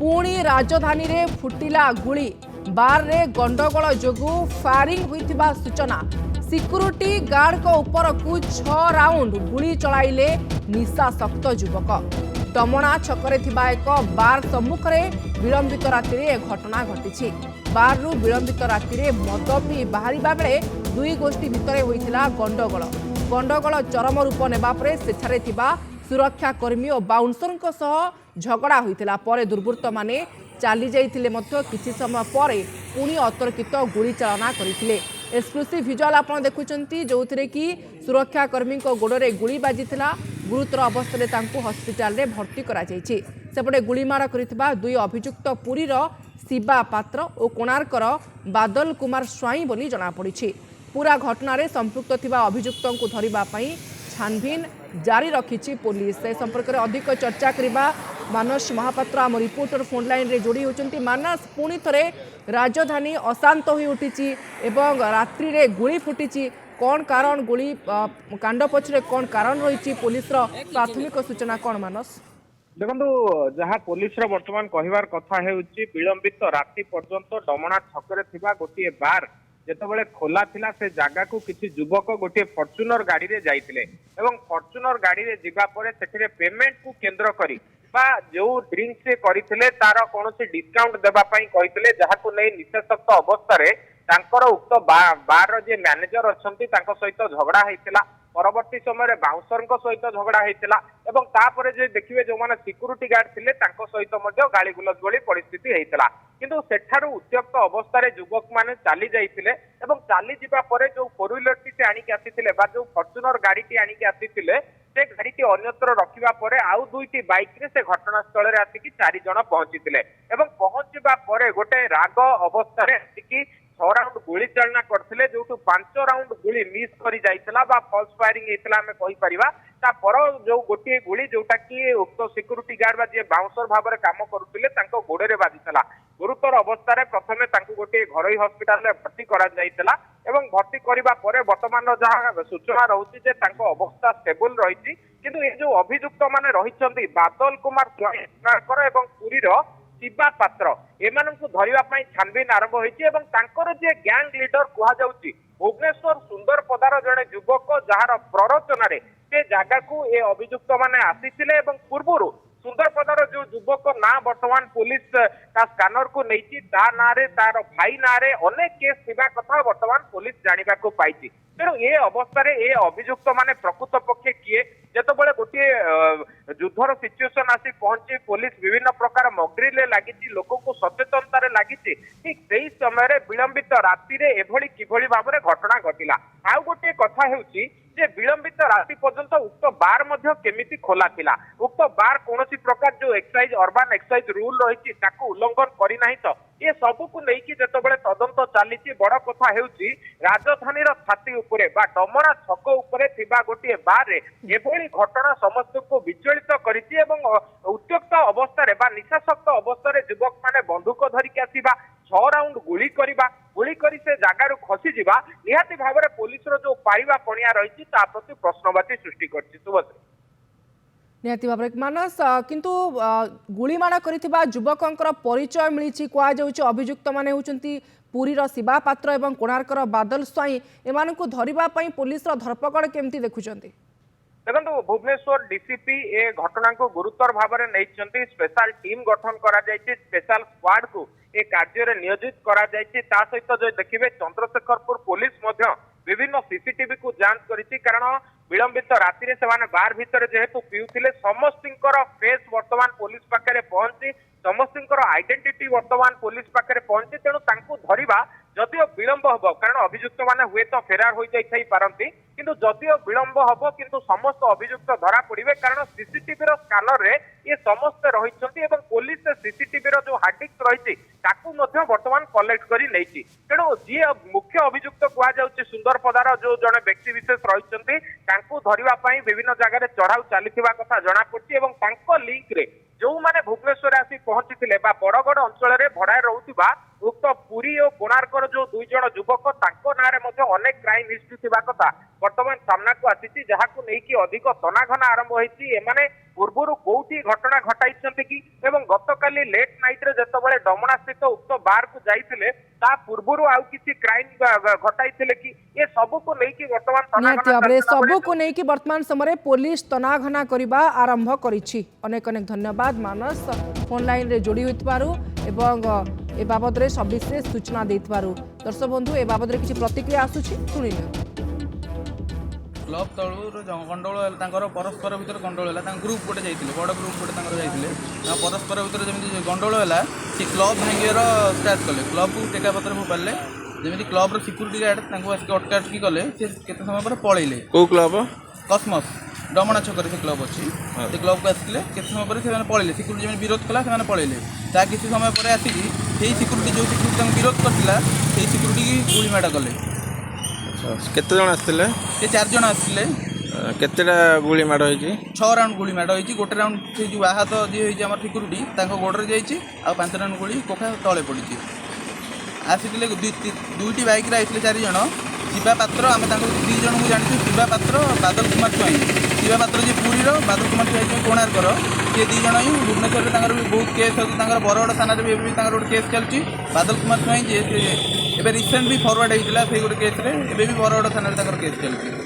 पुणी राजधानी रे फुटिला गुली बार रे गंडगोल जोगु फायरिंग होइथिबा सूचना। सिक्यूरिटी गार्ड को ऊपर को 6 राउंड गुली चलाइले निशाशक्त युवक। डमणा छकरे थिबा एक बार सम्मुख रे विलंबित राति रे घटना घटिछि। बार रु विलंबित राति रे मद पी बाहरिबा बेले दुई गोष्ठी भितरे होइथिला गंडगोल। गंडगोल चरम रूप नेबा परे सेठारे थिबा सुरक्षा कर्मी और बाउंसर सह झगड़ा होइथिला। परे दुर्बृत्त माने चली जाइथिले मध्य किछि समय परे पुणी अतर्कित गुली चालना करथिले। एक्सक्लूसिव विजुअल आपण देखुचंती जोथिरे कि सुरक्षा कर्मी को गोड़े गुली बाजिथिला। गुरुतर अवस्था रे तांको हॉस्पिटल रे भर्ती करा जायछि। सेपटे गुलीमार करितबा दुई अभियुक्त पुरीर शिवा पात्र और कोणार्कर बादल कुमार स्वाई बोली जणा पड़िछि। पूरा घटना रे संपृक्त थिबा अभियुक्तों को धरिबा पई छानबीन जारी रखिछि पुलिस। ए संपर्क में अधिक चर्चा करबा मानस महापात्र आम रिपोर्टर फोन लाइन रे जोड़ी होचंती। मानस पुणी थरे राजधानी अशांत होई उठिछि एवं रात्रि रे गुली फुटिछि। कौन कारण गुली कांड पछरे कौन कारण रही पुलिस प्राथमिक सूचना कौन मानस? देखो जहाँ पुलिस वर्तमान कहबार कथा हेउछि विलंबित राति पर्यंत डमणा छकरे थिबा गोटे बार जेतेबेले खोला थिला से जगह को किसी युवक गोटे फॉर्च्यूनर गाड़ी रे जाइतिले एवं फॉर्च्यूनर गाड़ी रे जिबा परे सेठरे पेमेंट को केंद्र करी बा जो ड्रिंक से करथिले तार कोनोसी डिस्काउंट देबा पई कहितिले जहाको नै निशाशक्त अवस्था रे तांकर उक्त बार जे मैनेजर अछंती तांको सहित झगड़ा हेतिला। परवर्ती समय बाउंसर सहित झगड़ा होता एवं तापर जे देखिए जो माने सिक्यूरिटी गार्ड थिले तांको सहित मध्य गाली गुलज भली परिस्थिति होता किंतु सेठारु उत्त्यक्त अवस्था युवक माने चली जाइतिले एवं चली जिबा परे जो फोर व्हीलर टी आनिक आसीथिले बा जो फॉर्च्यूनर गाड़ी टी आनिक आसीथिले से गाड़ी टी अन्यत्र रखिबा परे आउ दुईटी बाइक रे से घटनास्थल रे आसिकी 4 जण पहुंचीतिले एवं पहुंचीबा परे गोटे राग अवस्था रे आसिकी 6 राउंड गुली चालना करथिले जोटु 5 राउंड गुली मिस करी जाइतला बा फॉल्स फायरिंग हेतला हमें कहि परिबा। ता पर जो गोटे गुली जोटा कि उक्त सिक्यूरिटी गार्ड बा जे बाउंसर भाव रे काम करूतिले तांको गोडे रे बाजितला। गुरुतर अवस्था रे प्रथमे तांको गोटे घरोई हॉस्पिटल रे भर्ती करा जाइतला एवं भर्ती करिबा परे वर्तमान जहां सूचना रहउछि जे तांको अवस्था स्टेबल रहिछि किंतु ए जो अभियुक्त माने रहिछन्ती बादल कुमार स्वाई एवं पुरीर शिवा पात्र एमानंकु धरिबा पई छानबीन आरंभ होईछि एवं तांकर जे गैंग लीडर कुहा जाउछि भुवनेश्वर सुंदर पदार जणे युवक जहार प्ररोचना रे से जागा को ए अभियुक्त माने आसीथिले एवं पूर्वरु सुंदर पदार जो युवक ना वर्तमान पुलिस का स्कैनर को नैछि ता ना रे तार भाई ना रे अनेक केस थिबा कथा वर्तमान पुलिस जानिबा को पाइछि। तेणु ए अवस्था रे ए अभियुक्त माने प्रकृत पक्षे किए जेतेबेले गोटे युद्धर सिचुएशन आसी पहुंची पुलिस विभिन्न प्रकार मगड्रिल लागिछि लोक को सचेतनता रे लागिछि ठीक सेही समय रे विलंबित राति रे एभली किभली भाबरे घटना घटिला। आउ गोटे कथा हेउछि जे विलंबित राति पर्यंत उक्त बार मध्य केमिति खोला थिला उक्त बार कोनोसी प्रकार जो एक्साइज अर्बन एक्साइज रूल रहिछि ताको उल्लंघन करि नाही तो ये सबु को लेकिन जेतेबेले तदंत चली बड़ कथा हेउछि राजधानीर छाती उपरे बा डमणा छक उपरे थिबा गोटे बार रे एभली घटना समस्त को विचलित करिछि एवं उत्त्यक्त अवस्था रे बा निशाशक्त अवस्था रे युवक माने बंदूक धरिक आसीबा 6 राउंड गुली करी से जगार खसी जिबा निहाती भाव में पुलिस जो पाइबा पणिया रही प्रति प्रश्नवाची सृष्टि करछि। सुभद्रा निहाती भाव मानस किंतु गुलीमाड़ करिथिबा युवकंकर परिचय मिलिछि कुआ जाउछि अभियुक्त माने होउचंती पुरीर शिवा पात्र एवं कोणार्कर बादल स्वाई एमानकु धरिबा पई पुलिस धरपकड़ केमती देखुचंती? देखो भुवनेश्वर डीसीपी ए घटना को गुरुतर भाव में नहीं स्पेशल टीम गठन करा जायछि स्पेशल स्क्वाड को ए कार्य रे नियोजित करा जायछि। ता सहित जो देखिबे चंद्रशेखरपुर पुलिस मध्य विभिन्न सीसीटीवी को जांच करिछि कारण विलंबित राति रे सेमाने बार भितर जेहेतु पिउथिले समस्तिंकर फेस वर्तमान पुलिस पाखरे पहुंची समस्तिंकर आइडेंटिटी वर्तमान पुलिस पाखरे पहुंची तेणु तांको धरिबा जदिओ विलंब हबो कारण अभियुक्त माने हुए तो फेरार हो जाई पारंती किंतु जदिओ विलंब हबो किंतु समस्त अभियुक्त धरा पड़िबे कारण सीसीटीवी रो स्कैनर रे ये समस्त रहिछंती एवं पुलिस सीसीटीवी रो जो हार्ड डिस्क रहिछि ताकू मध्य वर्तमान कलेक्ट करी नैछि। तेणु जी मुख्य अभियुक्त कुआ जाउछि सुंदर पदार जो जने व्यक्ति विशेष रहिछंती तांको धरिबा पई विभिन्न जगह रे चढ़ाऊ चलीथिबा कथा जणा पड़छि एवं तांको लिंक रे जो माने भुवनेश्वर आसी पहुंची बड़गड़ अंचल में भड़ा रोकवा उक्त पुरी और कोणार्कर जो 2 जण युवक तांको नारे मध्य अनेक क्राइम हिस्ट्री थिबा कथा वर्तमान सामना को आसी जहां नहीं अधिक तनाघना आरंभ होती एमाने पूर्वर कोठी घटना घटाई कि गतकाली पर्टिकुलारली लेट नाइट रे जतबेले डमणा स्थित उक्त बार को जाइथिले ता पूर्वरु आउ किछि क्राइम घटाइथिले कि ये सब को नै कि वर्तमान निहाती भाବରେ सबको नेकी वर्तमान समय पुलिस तनाघना करने आरंभ करिछि। अनेक अनेक धन्यवाद मानस फोन लाइन रे जोड़ी होइतबारु एवं ए बाबद रे सविशेष सूचना देइतबारु। दर्शक बंधु ए बाबद रे किछि प्रतिक्रिया आसुछि सुनिले। क्लब तलू गंडोल परस्पर भितर गंडोल है ग्रुप गोटे जाइए बड़ ग्रुप गोटे जाइए परस्पर भितर जमी गंडोल है सी क्लब भांगर स्टार्ट कले क्लब को टेका पत्र फोपारे जमी क्लब सिक्यूरीटी गार्ड आसिक अटकाटकी कले केते समय पर पलैले कौ क्लब कसमस डमणा छक से क्लब अच्छी से क्लब को आसते केते समय पर से पलैले सिक्यूरीटी जमी विरोध कला से पलैले ता किसी समय पर आसिक सिक्यूरीटी जो सिक्यूरीटी विरोध करता से सिक्यूरीटी की गुली माड़ कले केते जण आस्तिले ये 4 जण आसते केतेटा गुली माड़ होई 6 राउंड गुली माड़ होई गोटे राउंड से जो आहत जी होई आम सिक्यूरीटी गोड़े जाइए आ 5 राउंड गुली कोखा तले पड़ी आसी दुईटी बाइक आते 4 जण शिवा पात्र आम 2 जन को जानी शिवा पात्र बादल कुमार स्वाई शिवा पात्र जी पुरीर बादल कुमार स्वाई कोणार्कर ये 2 जन ही भुवनेश्वर भी बहुत केस होती बरगड़ थाना भी गोटे केस चलती बादल कुमार स्वाई जी एवं रिसेंट भी फरवर्ड होता है गोटे केस बरगड़ थाना केस चलती।